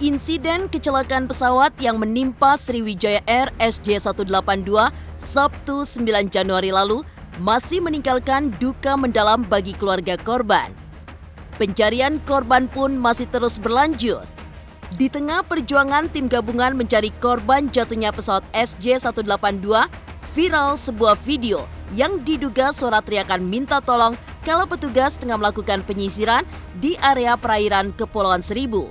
Insiden kecelakaan pesawat yang menimpa Sriwijaya Air SJ182 Sabtu 9 Januari lalu masih meninggalkan duka mendalam bagi keluarga korban. Pencarian korban pun masih terus berlanjut. Di tengah perjuangan tim gabungan mencari korban jatuhnya pesawat SJ182, viral sebuah video yang diduga suara teriakan minta tolong kala petugas tengah melakukan penyisiran di area perairan Kepulauan Seribu.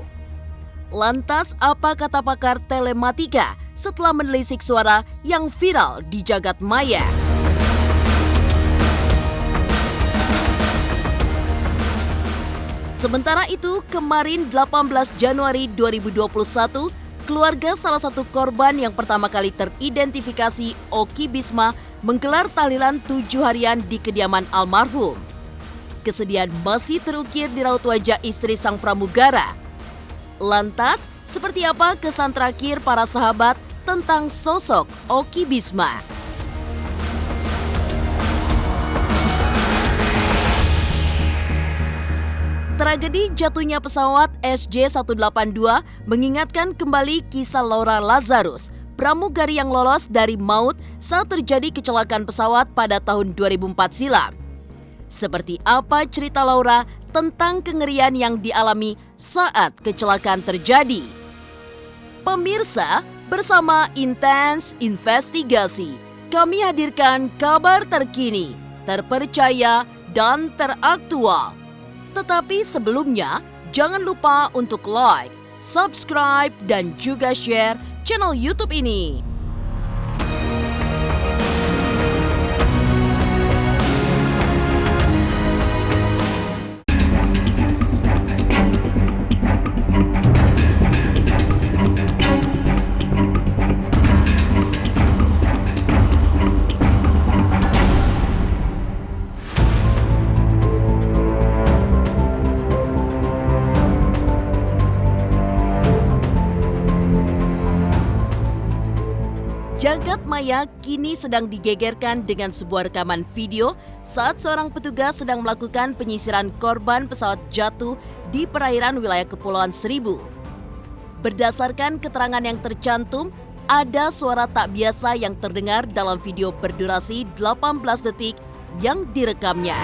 Lantas apa kata pakar telematika setelah menelisik suara yang viral di jagat maya? Sementara itu, kemarin 18 Januari 2021, keluarga salah satu korban yang pertama kali teridentifikasi Oki Bisma menggelar tahlilan 7 harian di kediaman almarhum. Kesedihan masih terukir di raut wajah istri sang pramugara. Lantas, seperti apa kesan terakhir para sahabat tentang sosok Oki Bisma? Tragedi jatuhnya pesawat SJ182 mengingatkan kembali kisah Laura Lazarus, pramugari yang lolos dari maut saat terjadi kecelakaan pesawat pada tahun 2004 silam. Seperti apa cerita Laura tentang kengerian yang dialami saat kecelakaan terjadi? Pemirsa, bersama Intens Investigasi, kami hadirkan kabar terkini, terpercaya, dan teraktual. Tetapi sebelumnya, jangan lupa untuk like, subscribe, dan juga share channel YouTube ini. Jagat maya kini sedang digegerkan dengan sebuah rekaman video saat seorang petugas sedang melakukan penyisiran korban pesawat jatuh di perairan wilayah Kepulauan Seribu. Berdasarkan keterangan yang tercantum, ada suara tak biasa yang terdengar dalam video berdurasi 18 detik yang direkamnya.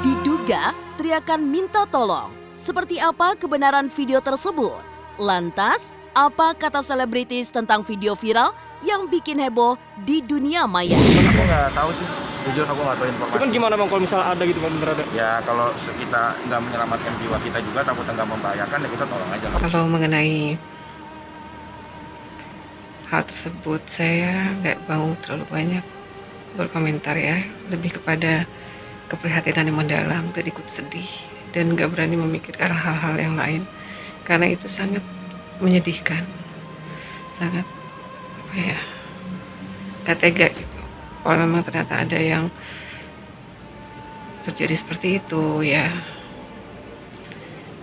Diduga teriakan minta tolong. Seperti apa kebenaran video tersebut? Lantas, apa kata selebritis tentang video viral yang bikin heboh di dunia maya? Aku nggak tahu sih, jujur aku nggak tahu informasi. Itu kan gimana bang kalau misalnya ada gitu kan bener ada? Ya kalau kita nggak menyelamatkan jiwa kita juga, takutnya nggak membahayakan, ya kita tolong aja. Kalau mengenai hal tersebut, saya nggak mau terlalu banyak berkomentar ya, lebih kepada keprihatinan yang mendalam dan ikut sedih dan gak berani memikirkan hal-hal yang lain karena itu sangat menyedihkan, sangat gak tega gitu. Kalau memang ternyata ada yang terjadi seperti itu, ya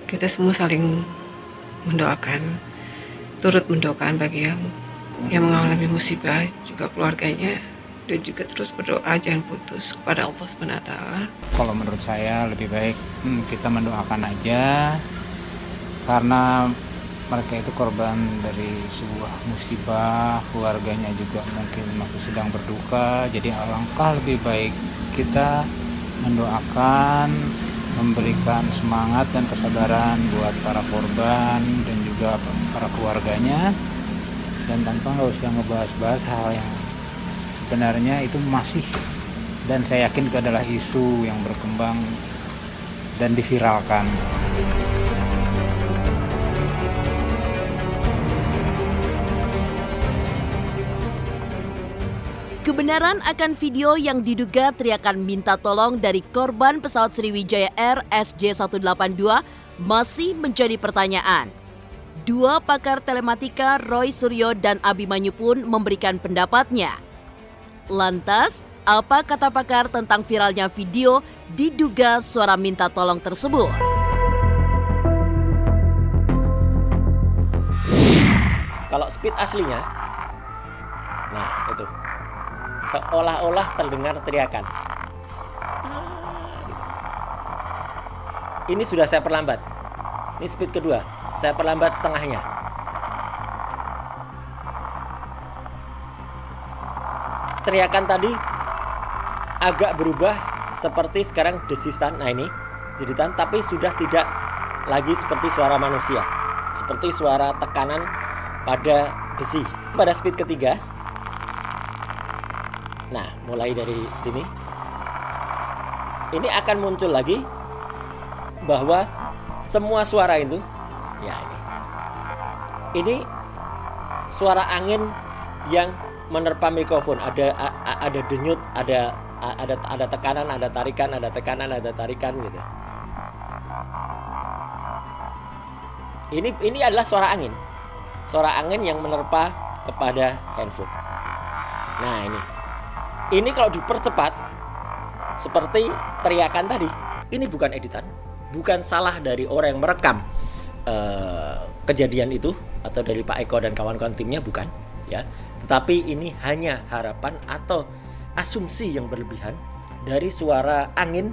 kita semua saling mendoakan, turut mendoakan bagi yang mengalami musibah, juga keluarganya, dan juga terus berdoa jangan putus kepada Allah SWT. Kalau menurut saya lebih baik kita mendoakan aja, karena mereka itu korban dari sebuah musibah, keluarganya juga mungkin masih sedang berduka. Jadi alangkah lebih baik kita mendoakan, memberikan semangat dan kesabaran buat para korban dan juga para keluarganya, dan tanpa nggak usah ngebahas-bahas hal yang sebenarnya itu masih, dan saya yakin itu adalah isu yang berkembang dan diviralkan. Kebenaran akan video yang diduga teriakan minta tolong dari korban pesawat Sriwijaya Air SJ182 masih menjadi pertanyaan. Dua pakar telematika Roy Suryo dan Abimanyu pun memberikan pendapatnya. Lantas, apa kata pakar tentang viralnya video diduga suara minta tolong tersebut? Kalau speed aslinya, nah itu seolah-olah terdengar teriakan. Ini sudah saya perlambat. Ini speed kedua, saya perlambat setengahnya. Teriakan tadi agak berubah seperti sekarang desisan. Nah ini jeritan, tapi sudah tidak lagi seperti suara manusia, seperti suara tekanan pada besi. Pada speed ketiga, nah mulai dari sini, ini akan muncul lagi bahwa semua suara itu, ya ini suara angin yang menerpa mikrofon. Ada denyut, ada tekanan, ada tarikan, ada tekanan, ada tarikan gitu. Ini adalah suara angin yang menerpa kepada handphone. Nah ini kalau dipercepat seperti teriakan tadi, ini bukan editan, bukan salah dari orang yang merekam kejadian itu atau dari Pak Eko dan kawan-kawan timnya, bukan ya, tetapi ini hanya harapan atau asumsi yang berlebihan dari suara angin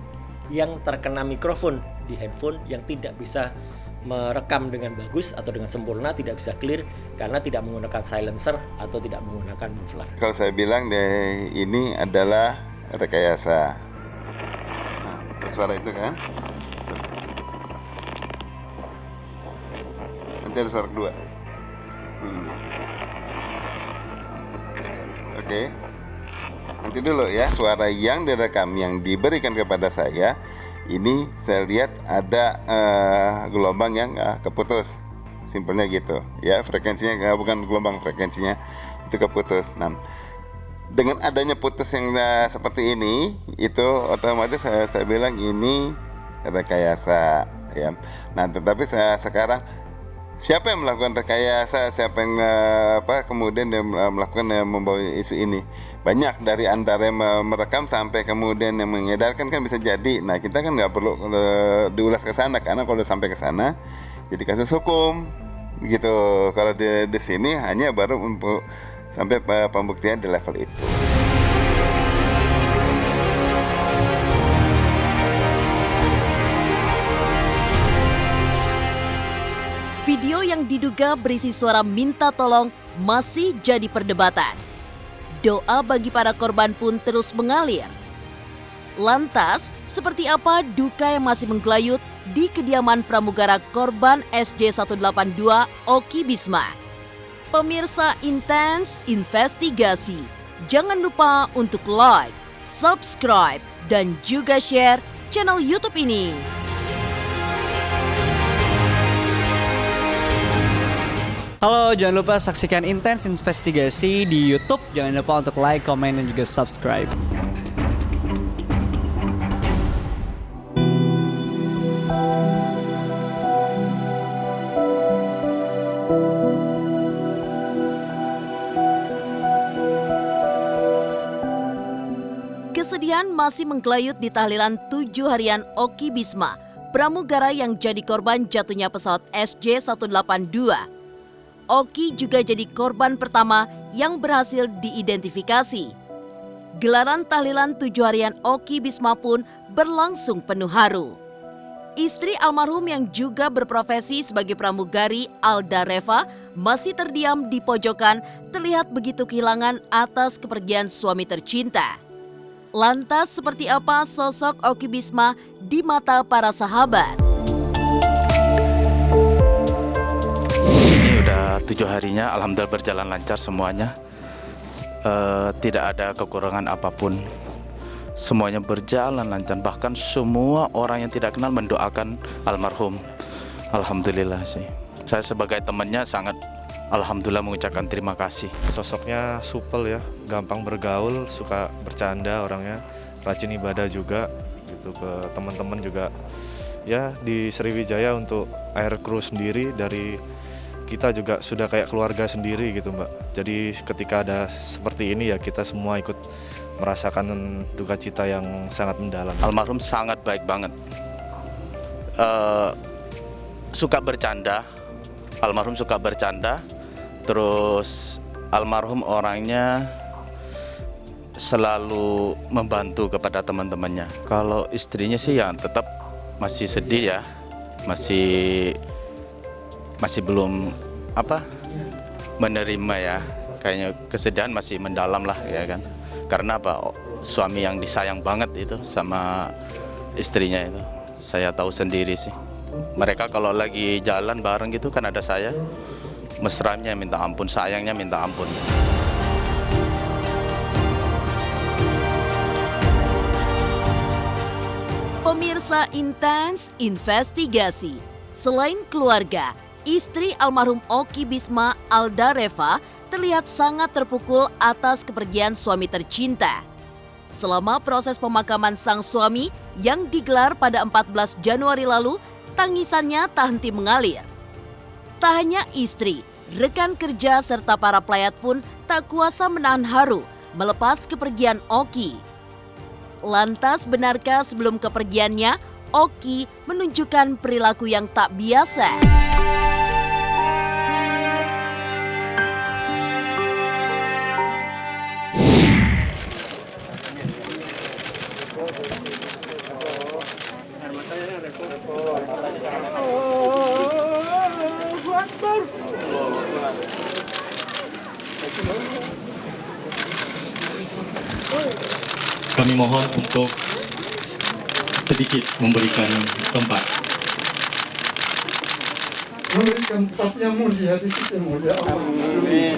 yang terkena mikrofon di handphone yang tidak bisa merekam dengan bagus atau dengan sempurna, tidak bisa clear karena tidak menggunakan silencer atau tidak menggunakan muffler. Kalau saya bilang deh, ini adalah rekayasa. Nah, suara itu kan. Nanti ada suara kedua. Oke. Nanti dulu ya, suara yang direkam yang diberikan kepada saya. Ini saya lihat ada gelombang yang keputus, simpelnya gitu ya, frekuensinya bukan gelombang, frekuensinya itu keputus. Nah, dengan adanya putus yang seperti ini, itu otomatis saya bilang ini rekayasa ya. Nah, tetapi sekarang siapa yang melakukan rekayasa, siapa yang kemudian yang melakukan membawa isu ini? Banyak, dari antara yang merekam sampai kemudian yang mengedarkan kan bisa jadi. Nah, kita kan nggak perlu diulas ke sana, karena kalau udah sampai ke sana jadi kasus hukum gitu. Kalau di sini hanya baru untuk sampai pembuktian di level itu. Video yang diduga berisi suara minta tolong masih jadi perdebatan. Doa bagi para korban pun terus mengalir. Lantas, seperti apa duka yang masih menggelayut di kediaman pramugara korban SJ182 Oki Bisma? Pemirsa Intens Investigasi, jangan lupa untuk like, subscribe, dan juga share channel YouTube ini. Halo, jangan lupa saksikan Intens Investigasi di YouTube. Jangan lupa untuk like, komen, dan juga subscribe. Kesedihan masih menggelayut di tahlilan 7 harian Oki Bisma, pramugara yang jadi korban jatuhnya pesawat SJ182. Oki juga jadi korban pertama yang berhasil diidentifikasi. Gelaran tahlilan 7 harian Oki Bisma pun berlangsung penuh haru. Istri almarhum yang juga berprofesi sebagai pramugari, Alda Reva, masih terdiam di pojokan, terlihat begitu kehilangan atas kepergian suami tercinta. Lantas seperti apa sosok Oki Bisma di mata para sahabat? 7 harinya alhamdulillah berjalan lancar semuanya, tidak ada kekurangan apapun, semuanya berjalan lancar, bahkan semua orang yang tidak kenal mendoakan almarhum. Alhamdulillah sih, saya sebagai temannya sangat alhamdulillah mengucapkan terima kasih. Sosoknya supel ya, gampang bergaul, suka bercanda orangnya, rajin ibadah juga gitu, ke teman-teman juga ya. Di Sriwijaya untuk air crew sendiri, dari kita juga sudah kayak keluarga sendiri gitu Mbak. Jadi ketika ada seperti ini ya, kita semua ikut merasakan duka cita yang sangat mendalam. Almarhum sangat baik banget, suka bercanda, almarhum suka bercanda, terus almarhum orangnya selalu membantu kepada teman-temannya. Kalau istrinya sih ya tetap masih sedih ya, masih belum menerima ya, kayaknya kesedihan masih mendalam lah ya kan, karena suami yang disayang banget itu sama istrinya itu, saya tahu sendiri sih, mereka kalau lagi jalan bareng gitu kan ada saya, mesranya minta ampun, sayangnya minta ampun. Pemirsa Intens Investigasi, selain keluarga, istri almarhum Oki Bisma, Alda Reva, terlihat sangat terpukul atas kepergian suami tercinta. Selama proses pemakaman sang suami yang digelar pada 14 Januari lalu, tangisannya tak henti mengalir. Tak hanya istri, rekan kerja serta para pelayat pun tak kuasa menahan haru melepas kepergian Oki. Lantas benarkah sebelum kepergiannya, Oki menunjukkan perilaku yang tak biasa? Kami mohon untuk sedikit memberikan tempat. Memberikan tempat yang mulia di sisi mulia Allah. Amin.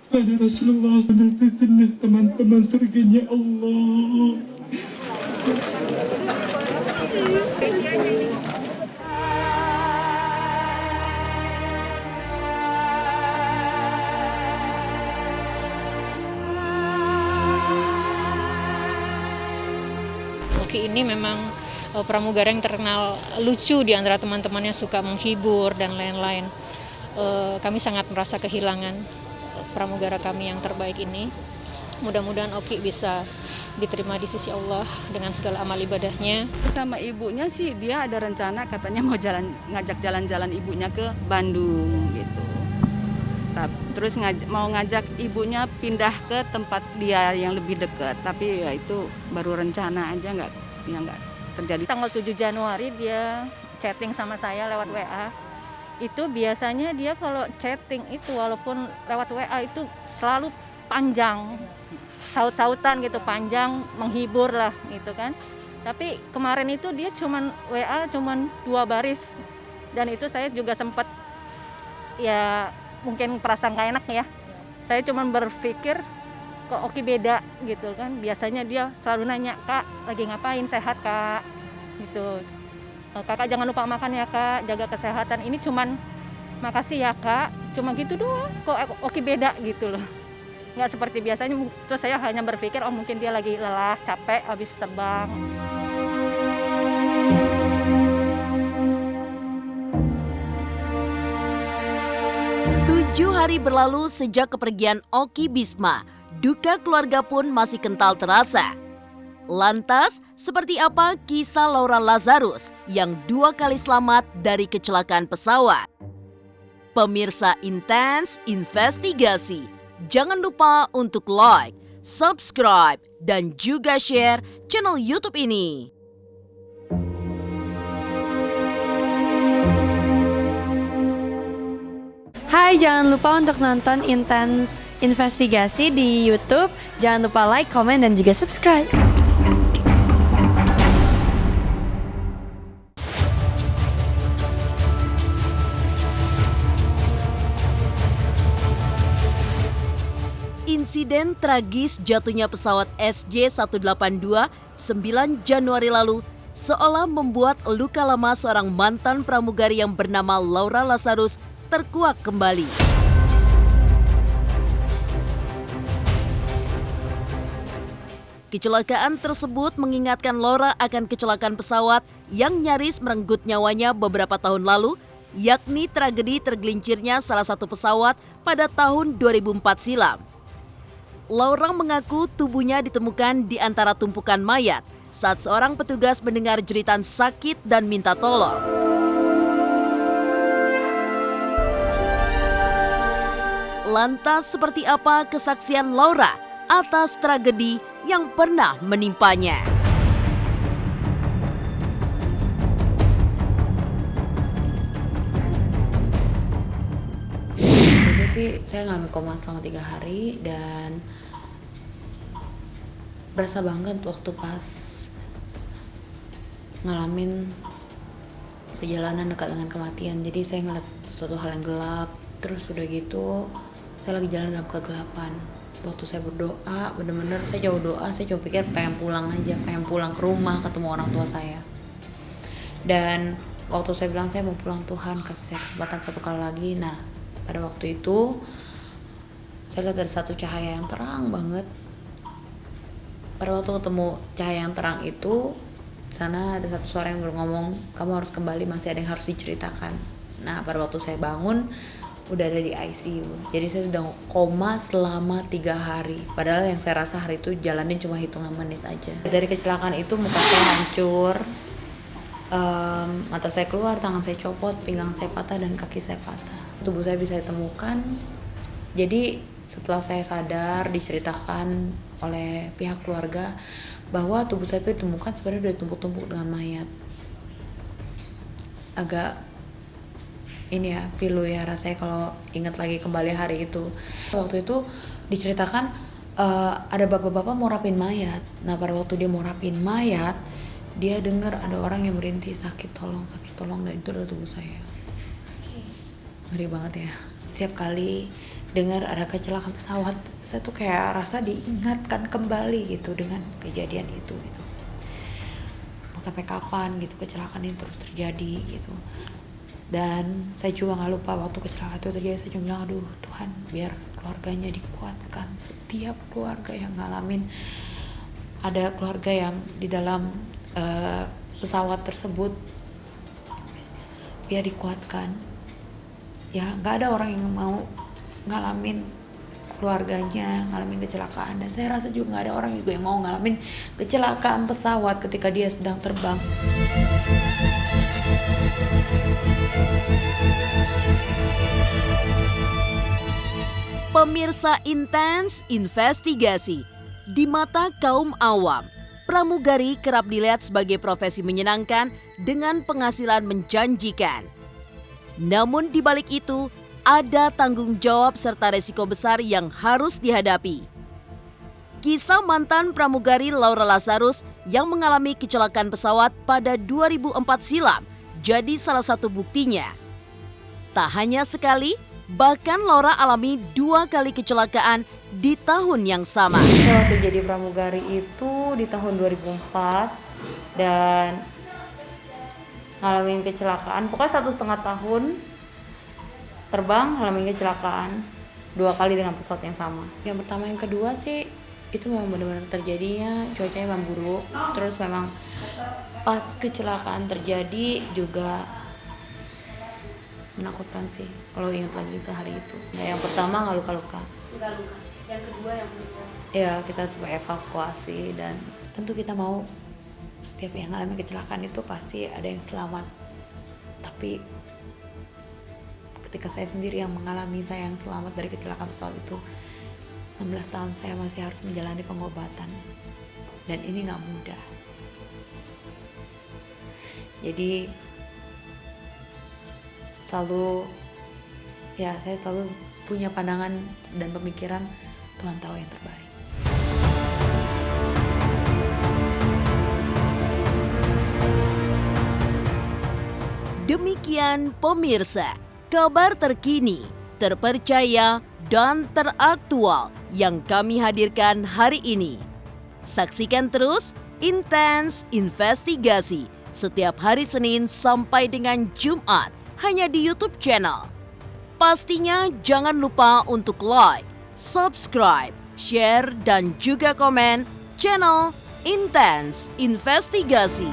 Pada Rasulullah SAW, teman-teman surganya Allah. Oki ini memang pramugara yang terkenal lucu di antara teman-temannya, suka menghibur dan lain-lain. Kami sangat merasa kehilangan pramugara kami yang terbaik ini. Mudah-mudahan Oki bisa diterima di sisi Allah dengan segala amal ibadahnya. Sama ibunya sih dia ada rencana katanya mau ngajak jalan-jalan ibunya ke Bandung gitu. Terus mau ngajak ibunya pindah ke tempat dia yang lebih dekat, tapi ya itu baru rencana aja, nggak terjadi. Tanggal 7 Januari dia chatting sama saya lewat WA. Itu biasanya dia kalau chatting itu walaupun lewat WA itu selalu panjang, saut-sautan gitu, panjang, menghibur lah gitu kan. Tapi kemarin itu dia WA cuman 2 baris, dan itu saya juga sempat ya mungkin perasaan gak enak ya. Saya cuma berpikir kok Oki beda gitu kan. Biasanya dia selalu nanya, "Kak, lagi ngapain? Sehat, Kak?" Gitu. "Kakak jangan lupa makan ya, Kak, jaga kesehatan." Ini cuman "Makasih ya, Kak." Cuma gitu doang. Kok Oki beda gitu loh. Nggak seperti biasanya. Terus saya hanya berpikir mungkin dia lagi lelah, capek habis terbang. 7 hari berlalu sejak kepergian Oki Bisma, duka keluarga pun masih kental terasa. Lantas, seperti apa kisah Laura Lazarus yang 2 kali selamat dari kecelakaan pesawat? Pemirsa Intens Investigasi, jangan lupa untuk like, subscribe, dan juga share channel YouTube ini. Hai, jangan lupa untuk nonton Intens Investigasi di YouTube. Jangan lupa like, komen, dan juga subscribe. Insiden tragis jatuhnya pesawat SJ182 9 Januari lalu seolah membuat luka lama seorang mantan pramugari yang bernama Laura Lazarus terkuak kembali. Kecelakaan tersebut mengingatkan Laura akan kecelakaan pesawat yang nyaris merenggut nyawanya beberapa tahun lalu, yakni tragedi tergelincirnya salah satu pesawat pada tahun 2004 silam. Laura mengaku tubuhnya ditemukan di antara tumpukan mayat saat seorang petugas mendengar jeritan sakit dan minta tolong. Lantas seperti apa kesaksian Laura? atas tragedi yang pernah menimpanya. Itu sih saya ngalamin koma selama 3 hari dan berasa banget waktu pas ngalamin perjalanan dekat dengan kematian. Jadi saya ngeliat suatu hal yang gelap, terus udah gitu saya lagi jalan dalam kegelapan. Waktu saya berdoa, bener-bener saya jauh doa, saya cuma pikir pengen pulang aja, pengen pulang ke rumah, ketemu orang tua saya. Dan waktu saya bilang saya mau pulang, Tuhan kasih saya kesempatan satu kali lagi. Nah, pada waktu itu saya lihat ada satu cahaya yang terang banget. Pada waktu ketemu cahaya yang terang itu, sana ada satu suara yang ngomong, kamu harus kembali, masih ada yang harus diceritakan. Nah, pada waktu saya bangun udah ada di ICU. Jadi saya sudah koma selama 3 hari. Padahal yang saya rasa hari itu jalanin cuma hitungan menit aja. Dari kecelakaan itu muka saya hancur, mata saya keluar, tangan saya copot, pinggang saya patah dan kaki saya patah. Tubuh saya bisa ditemukan. Jadi setelah saya sadar, diceritakan oleh pihak keluarga bahwa tubuh saya itu ditemukan sebenarnya udah tumpuk-tumpuk dengan mayat. Agak ini ya, pilu ya rasanya kalau ingat lagi kembali hari itu. Waktu itu diceritakan ada bapak-bapak mau rapin mayat. Nah, pada waktu dia mau rapin mayat, dia dengar ada orang yang merintih, sakit tolong, dan itu adalah tubuh saya. Ngeri banget ya. Setiap kali dengar ada kecelakaan pesawat, saya tuh kayak rasa diingatkan kembali gitu dengan kejadian itu gitu. Mau sampai kapan gitu kecelakaan ini terus terjadi gitu. Dan saya juga nggak lupa waktu kecelakaan itu terjadi, saya cuma bilang, aduh Tuhan, biar keluarganya dikuatkan, setiap keluarga yang ngalamin, ada keluarga yang di dalam pesawat tersebut, biar dikuatkan. Ya, nggak ada orang yang mau ngalamin keluarganya ngalamin kecelakaan, dan saya rasa juga nggak ada orang juga yang mau ngalamin kecelakaan pesawat ketika dia sedang terbang. Pemirsa Intens Investigasi, di mata kaum awam, pramugari kerap dilihat sebagai profesi menyenangkan dengan penghasilan menjanjikan. Namun di balik itu, ada tanggung jawab serta resiko besar yang harus dihadapi. Kisah mantan pramugari Laura Lazarus yang mengalami kecelakaan pesawat pada 2004 silam jadi salah satu buktinya. Tak hanya sekali, bahkan Laura alami 2 kali kecelakaan di tahun yang sama. Saya waktu jadi pramugari itu di tahun 2004 dan ngalamin kecelakaan, pokoknya 1,5 tahun terbang ngalamin kecelakaan 2 kali dengan pesawat yang sama. Yang pertama, yang kedua sih itu memang benar-benar terjadinya cuacanya memang buruk, terus memang pas kecelakaan terjadi juga menakutkan sih kalau ingat lagi sehari itu. Nah, yang pertama nggak luka-luka. Yang kedua yang luka. Ya, kita supaya evakuasi, dan tentu kita mau setiap yang ngalamin kecelakaan itu pasti ada yang selamat. Tapi ketika saya sendiri yang mengalami, saya yang selamat dari kecelakaan pesawat itu, 16 tahun saya masih harus menjalani pengobatan, dan ini nggak mudah. Jadi saya selalu punya pandangan dan pemikiran Tuhan tahu yang terbaik. Demikian pemirsa, kabar terkini, terpercaya, dan teraktual yang kami hadirkan hari ini. Saksikan terus Intens Investigasi setiap hari Senin sampai dengan Jumat hanya di YouTube channel. Pastinya jangan lupa untuk like, subscribe, share, dan juga komen channel Intens Investigasi.